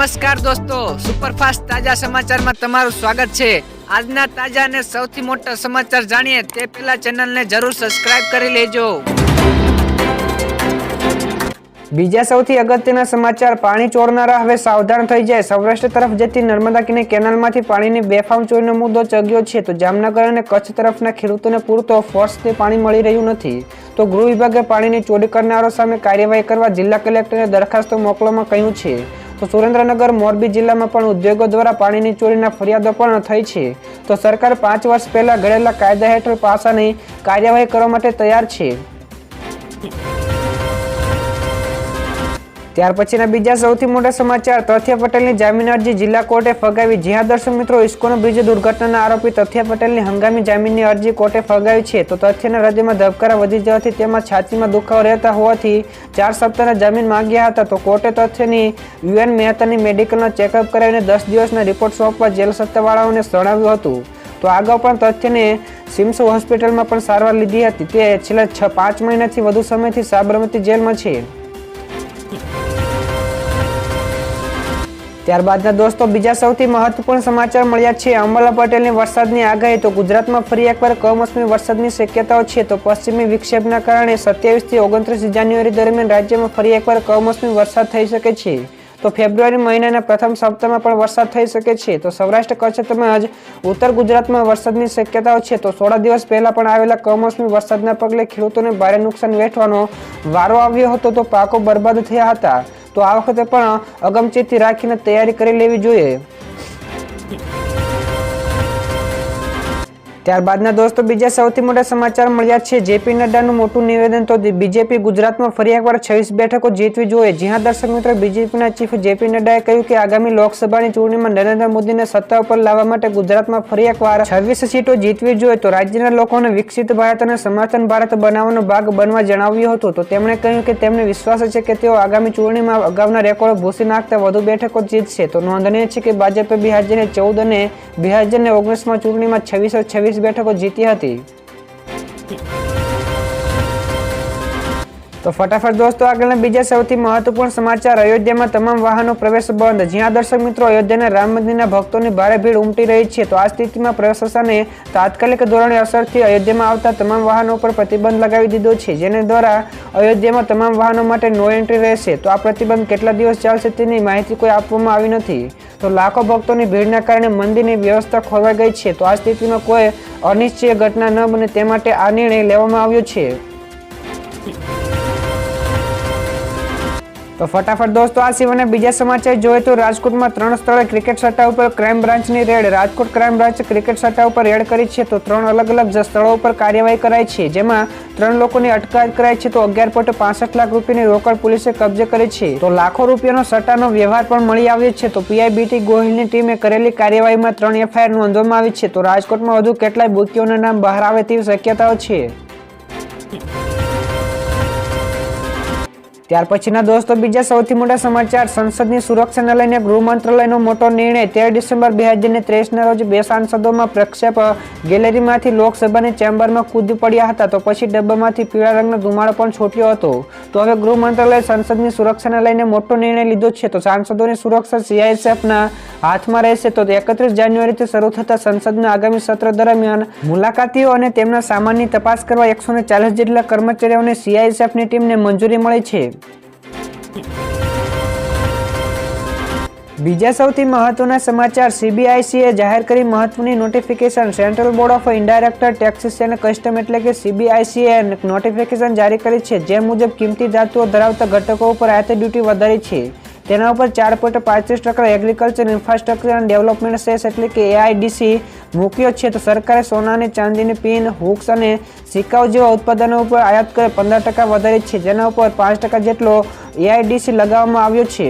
નમસ્કાર દોસ્તો, સુપરફાસ્ટ તાજા સમાચારમાં તમારું સ્વાગત છે। આજના તાજા અને સૌથી મોટા સમાચાર જાણીએ તે પહેલા ચેનલને જરૂર સબસ્ક્રાઇબ કરી લેજો। બીજા સૌથી અગત્યના સમાચાર, પાણી ચોરનારા હવે સાવધાન થઈ જાય। સૌરાષ્ટ્ર તરફ જતી નર્મદા કેનાલમાંથી પાણીની બેફામ ચોરીનો મુદ્દો ચગ્યો છે તો જામનગર અને કચ્છ તરફના ખેડૂતોને પૂરતો ફોર્સથી પાણી મળી રહ્યું નથી તો ગૃહ વિભાગે પાણીની ચોરી કરનારો સામે કાર્યવાહી કરવા જિલ્લા કલેક્ટરને દરખાસ્તો મોકલવામાં કહ્યું છે। તો સુરેન્દ્રનગર, મોરબી જિલ્લામાં પણ ઉદ્યોગો દ્વારા પાણીની ચોરીના ફરિયાદો પણ થઈ છે તો સરકાર 5 વર્ષ પહેલા ઘડેલા કાયદા હેઠળ પાસાની કાર્યવાહી કરવા માટે તૈયાર છે। ત્યાર પછીના બીજા સૌથી મોટા સમાચાર, તથ્ય પટેલની જામીન અરજી જિલ્લા કોર્ટે ફગાવી। જી હા દર્શક મિત્રો, ઇસ્કોન બ્રિજ દુર્ઘટનાના આરોપી તથ્ય પટેલની હંગામી જામીનની અરજી કોર્ટે ફગાવી છે તો તથ્યના હૃદયમાં ધબકારા વધી જવાથી તેમાં છાતીમાં દુખાવો રહેતા હોવાથી 4 સપ્તાહના જામીન માંગ્યા હતા તો કોર્ટે તથ્યની યુએન મહેતાની મેડિકલનો ચેકઅપ કરાવીને 10 દિવસના રિપોર્ટ સોંપવા જેલ સત્તાવાળાઓને જણાવ્યું હતું। તો અગાઉ પણ તથ્યને સિમ્સ હોસ્પિટલમાં પણ સારવાર લીધી હતી। તે છેલ્લા 5 મહિનાથી વધુ સમયથી સાબરમતી જેલમાં છે। ત્યારબાદના દોસ્તો બીજા સૌથી મહત્વપૂર્ણ સમાચાર મળ્યા છે। અંબાલા પટેલની વરસાદની આગાહી, તો ગુજરાતમાં ફરી એકવાર કમોસમી વરસાદની શક્યતાઓ છે તો પશ્ચિમી વિક્ષેપના કારણે 27 થી 29 જાન્યુઆરી દરમિયાન રાજ્યમાં ફરી એકવાર કમોસમી વરસાદ થઈ શકે છે તો ફેબ્રુઆરી મહિનાના પ્રથમ સપ્તાહમાં પણ વરસાદ થઈ શકે છે તો સૌરાષ્ટ્ર, કચ્છ તેમજ ઉત્તર ગુજરાતમાં વરસાદની શક્યતાઓ છે તો 16 દિવસ પહેલા પણ આવેલા કમોસમી વરસાદના પગલે ખેડૂતોને ભારે નુકસાન વેઠવાનો વારો આવ્યો હતો તો પાકો બરબાદ થયા હતા તો આ વખતે પણ અગમચેતી રાખીને તૈયારી કરી લેવી જોઈએ। ત્યારબાદના દોસ્તો બીજા સૌથી મોટા સમાચાર મળ્યા છે। જેપી નડ્ડાનું મોટું નિવેદન, તો બીજેપી ગુજરાતમાં ફરી એકવાર 26 બેઠકો જીતવી જોઈએ। જી હા દર્શક મિત્રો, બીજેપીના ચીફ જેપી નડ્ડાએ કહ્યું કે આગામી લોકસભાની ચૂંટણીમાં નરેન્દ્ર મોદીને સત્તા ઉપર લાવવા માટે ગુજરાતમાં ફરી એકવાર 26 સીટો જીતવી જોઈએ તો રાજ્યના લોકોને વિકસિત ભારત અને સમર્થન ભારત બનાવવાનો ભાગ બનવા જણાવ્યું હતું તો તેમણે કહ્યું કે તેમને વિશ્વાસ છે કે તેઓ આગામી ચૂંટણીમાં અગાઉના રેકોર્ડ ભૂંસી નાખતા વધુ બેઠકો જીતશે। તો નોંધનીય છે કે ભાજપે 2014 અને 2019માં ચૂંટણીમાં 26 બેઠકો જીતી હતી। તો ફટાફટ દોસ્તો આગળના બીજા સૌથી મહત્વપૂર્ણ સમાચાર, અયોધ્યામાં તમામ વાહનો પ્રવેશ બંધ। જ્યાં દર્શક મિત્રો, અયોધ્યાના રામ મંદિરના ભક્તોની ભારે ભીડ ઉમટી રહી છે તો આ સ્થિતિમાં પ્રશાસને તાત્કાલિક ધોરણે અસરથી અયોધ્યામાં આવતા તમામ વાહનો પર પ્રતિબંધ લગાવી દીધો છે જેને દ્વારા અયોધ્યામાં તમામ વાહનો માટે નો એન્ટ્રી રહેશે તો આ પ્રતિબંધ કેટલા દિવસ ચાલશે તેની માહિતી કોઈ આપવામાં આવી નથી તો લાખો ભક્તોની ભીડના કારણે મંદિરની વ્યવસ્થા ખોરવાઈ ગઈ છે તો આ સ્થિતિમાં કોઈ અનિશ્ચિત ઘટના ન બને તે માટે આ નિર્ણય લેવામાં આવ્યો છે। તો ફટાફટ દોસ્તો આ સિવાયના બીજા સમાચાર જોઈએ તો રાજકોટમાં 3 સ્થળે ક્રિકેટ સટ્ટા ઉપર ક્રાઇમ બ્રાન્ચની રેડ। રાજકોટ ક્રાઇમ બ્રાન્ચે ક્રિકેટ સટ્ટા ઉપર રેડ કરી છે તો 3 અલગ સ્થળો ઉપર કાર્યવાહી કરાઈ છે જેમાં 3 લોકોની અટકાયત કરાઈ છે તો 11.65 લાખ રૂપિયાની રોકડ પોલીસે કબજે કરી છે તો લાખો રૂપિયાનો સટ્ટાનો વ્યવહાર પણ મળી આવ્યો છે તો પીઆઈબીટી ગોહિલની ટીમે કરેલી કાર્યવાહીમાં 3 એફઆઈઆર નોંધવામાં આવી છે તો રાજકોટમાં વધુ કેટલાય બુકીઓના નામ બહાર આવે તેવી શક્યતાઓ છે। ત્યાર પછીના દોસ્તો બીજા સૌથી મોટા સમાચાર, સંસદની સુરક્ષાને લઈને ગૃહ મંત્રાલયનો મોટો નિર્ણય। 13 ડિસેમ્બર 2023ના રોજ 2 સાંસદોમાં પ્રક્ષેપ ગેલેરીમાંથી લોકસભાની ચેમ્બરમાં કૂદી પડ્યા હતા તો પછી ડબ્બામાંથી પીળા રંગનો ધુમાડો પણ છૂટ્યો હતો તો હવે ગૃહ મંત્રાલયે સંસદની સુરક્ષાને લઈને મોટો નિર્ણય લીધો છે તો સાંસદોની સુરક્ષા સીઆઈએસએફના હાથમાં રહેશે તો 31 જાન્યુઆરીથી શરૂ થતા સંસદના આગામી સત્ર દરમિયાન મુલાકાતીઓ અને તેમના સામાનની તપાસ કરવા 140 જેટલા કર્મચારીઓને સીઆઈએસએફની ટીમને મંજૂરી મળી છે। બીજા સૌથી મહત્વના સમાચાર, સીબીઆઈસીએ જાહેર કરી મહત્વની notification. Central board of indirect taxes and custom એટલે કે સીબીઆઈસીએ નોટિફિકેશન જારી કરી છે જે મુજબ કિંમતી ધાતુઓ ધરાવતા ઘટકો ઉપર આયાત ડ્યુટી વધારી છે તેના ઉપર 4.35% agriculture infrastructure and development cess એટલે કે એઆઈડીસી મૂક્યો છે તો સરકારે સોનાની ચાંદીની પિન, હુક્સ અને સિક્કાઓ જેવા ઉત્પાદનો ઉપર આયાત કરે 15% વધારી છે જેના ઉપર 5% જેટલો એઆઈડીસી લગાવવામાં આવ્યો છે।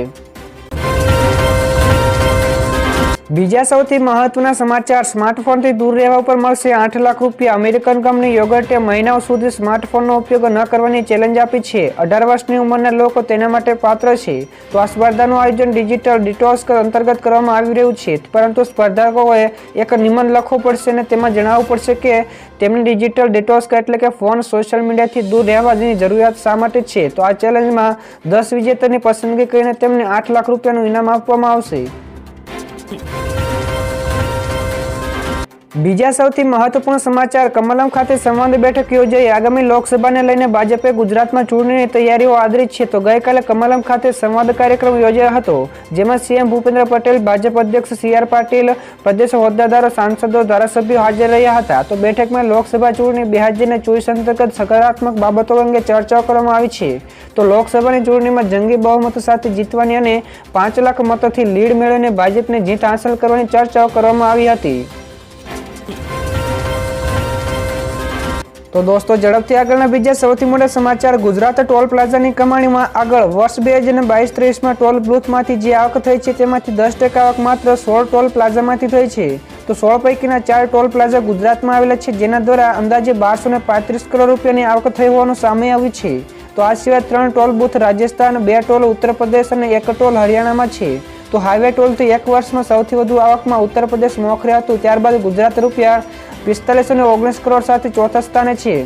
બીજા સૌથી મહત્વના સમાચાર, સ્માર્ટફોનથી દૂર રહેવા ઉપર મળશે 8 લાખ રૂપિયા। અમેરિકન કંપની યોગર્ટે મહિનાઓ સુધી સ્માર્ટફોનનો ઉપયોગ ન કરવાની ચેલેન્જ આપી છે। 18 વર્ષની ઉંમરના લોકો તેના માટે પાત્ર છે। તો આ સ્પર્ધાનું આયોજન ડિજિટલ ડિટોક્સ અંતર્ગત કરવામાં આવી રહ્યું છે, પરંતુ સ્પર્ધકોએ એક નિબંધ લખવો પડશે અને તેમાં જણાવવું પડશે કે તેમને ડિજિટલ ડિટોક્સ એટલે કે ફોન, સોશિયલ મીડિયાથી દૂર રહેવાની જરૂરિયાત શા માટે છે। તો આ ચેલેન્જમાં 10 વિજેતાની પસંદગી કરીને તેમને 8 લાખ રૂપિયાનું ઇનામ આપવામાં આવશે। બીજા સૌથી મહત્વપૂર્ણ સમાચાર, કમલમ ખાતે સંવાદ બેઠક યોજાઈ। આગામી લોકસભાને લઈને ભાજપે ગુજરાતમાં ચૂંટણીની તૈયારીઓ આદરી છે। તો ગઈકાલે કમલમ ખાતે સંવાદ કાર્યક્રમ યોજાયો હતો, જેમાં સીએમ ભૂપેન્દ્ર પટેલ, ભાજપ અધ્યક્ષ CR પાટીલ, પ્રદેશ હોદ્દેદારો, સાંસદો, ધારાસભ્યો હાજર રહ્યા હતા। તો બેઠકમાં લોકસભા ચૂંટણી 2024 અંતર્ગત સકારાત્મક બાબતો અંગે ચર્ચાઓ કરવામાં આવી છે। તો લોકસભાની ચૂંટણીમાં જંગી બહુમત સાથે જીતવાની અને 5 લાખ મતોથી લીડ મેળવીને ભાજપને જીત હાંસલ કરવાની ચર્ચાઓ કરવામાં આવી હતી। તો દોસ્તો, ઝડપથી આગળના બીજા સૌથી મોટા સમાચાર, ગુજરાત ટોલ પ્લાઝાની કમાણીમાં આગળ। વર્ષ 2022-23માં ટોલ બૂથમાંથી જે આવક થઈ છે તેમાંથી 10% આવક માત્ર 16 ટોલ પ્લાઝામાંથી થઈ છે। તો 16 પૈકીના 4 ટોલ પ્લાઝા ગુજરાતમાં આવેલા છે, જેના દ્વારા અંદાજે 1235 કરોડ રૂપિયાની આવક થઈ હોવાનું સામે આવ્યું છે। તો આ સિવાય 3 toll booth Rajasthan, 2 toll Uttar Pradesh અને 1 ટોલ હરિયાણામાં છે। તો હાઈવે ટોલથી એક વર્ષમાં સૌથી વધુ આવકમાં ઉત્તર પ્રદેશ મોખરે હતું, ત્યારબાદ ગુજરાત રૂપિયા 4519 કરોડ સાથે ચોથા સ્થાને છે।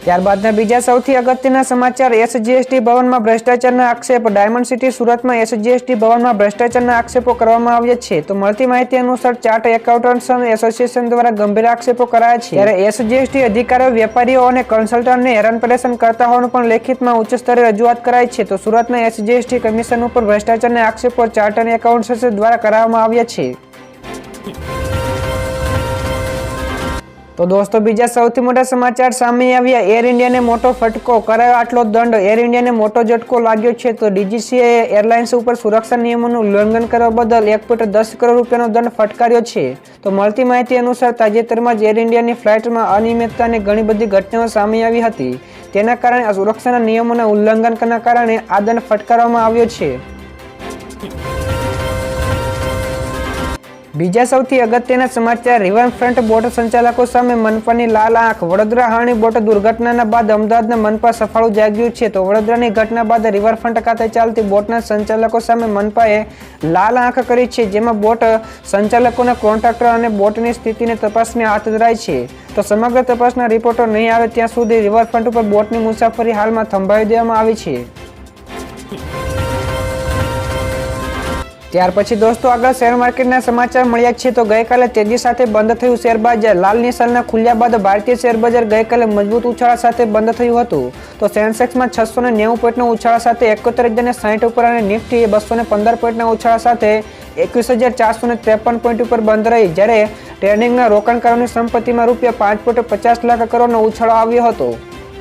ત્યારબાદના બીજા સૌથી અગત્યના સમાચાર, SGST ભવનમાં ભ્રષ્ટાચારના આક્ષેપ। ડાયમંડ સિટી સુરતમાં SGST ભવનમાં ભ્રષ્ટાચારના આક્ષેપો કરવામાં આવ્યા છે। તો મળતી માહિતી અનુસાર ચાર્ટ એકાઉન્ટન્ટ્સ એસોસિએશન દ્વારા ગંભીર આક્ષેપો કરાયા છે, ત્યારે SGST અધિકારીઓ વેપારીઓ અને કન્સલ્ટન્ટને હેરાન પરેશાન કરતા હોવાનું પણ લેખિતમાં ઉચ્ચ સ્તરે રજૂઆત કરાઈ છે। તો સુરતના SGST કમિશન ઉપર ભ્રષ્ટાચારના આક્ષેપો ચાર્ટ એકાઉન્ટન્ટ્સ દ્વારા કરવામાં આવ્યા છે। તો દોસ્તો, બીજા સૌથી મોટા સમાચાર સામે આવ્યા। એર ઇન્ડિયાને મોટો ફટકો, કરાયો આટલો દંડ। એર ઇન્ડિયાને મોટો ઝટકો લાગ્યો છે। તો DGCA એરલાઇન્સ ઉપર સુરક્ષા નિયમોનું ઉલ્લંઘન કરવા બદલ 1.10 કરોડ રૂપિયાનો દંડ ફટકાર્યો છે। તો મળતી માહિતી અનુસાર તાજેતરમાં જ એર ઇન્ડિયાની ફ્લાઇટમાં અનિયમિતતા અને ઘણી બધી ઘટનાઓ સામે આવી હતી, તેના કારણે સુરક્ષાના નિયમોના ઉલ્લંઘનના કારણે આ દંડ ફટકારવામાં આવ્યો છે। બીજા સૌથી અગત્યના સમાચાર, રિવરફ્રન્ટ બોટ સંચાલકો સામે મનપાની લાલ આંખ। વડોદરા હાણી બોટ દુર્ઘટનાના બાદ અમદાવાદના મનપા સફાળું જાગ્યું છે। તો વડોદરાની ઘટના બાદ રિવરફ્રન્ટ ખાતે ચાલતી બોટના સંચાલકો સામે મનપાએ લાલ આંખ કરી છે, જેમાં બોટ સંચાલકોના કોન્ટ્રાક્ટર અને બોટની સ્થિતિને તપાસને હાથ ધરાઈ છે। તો સમગ્ર તપાસના રિપોર્ટો નહીં આવે ત્યાં સુધી રિવરફ્રન્ટ ઉપર બોટની મુસાફરી હાલમાં થંભાવી દેવામાં આવી છે। ત્યાર પછી દોસ્તો, આગળ શેર માર્કેટના સમાચાર મળ્યા છે। તો ગઈકાલે તેજી સાથે બંધ થયું શેર બજાર। લાલ નિશાનના ખુલ્યા બાદ ભારતીય શેર બજાર ગઈકાલે મજબૂત ઉછાળા સાથે બંધ થયું હતું। તો સેન્સેક્સમાં 690 પોઈન્ટનો ઉછાળા સાથે 71,060 ઉપર અને નિફ્ટી 215 પોઈન્ટના ઉછાળા સાથે 21,453 પોઈન્ટ ઉપર બંધ રહી, જ્યારે ટ્રેડિંગના રોકાણકારોની સંપત્તિમાં રૂપિયા 5.50 લાખ કરોડનો ઉછાળો આવ્યો હતો।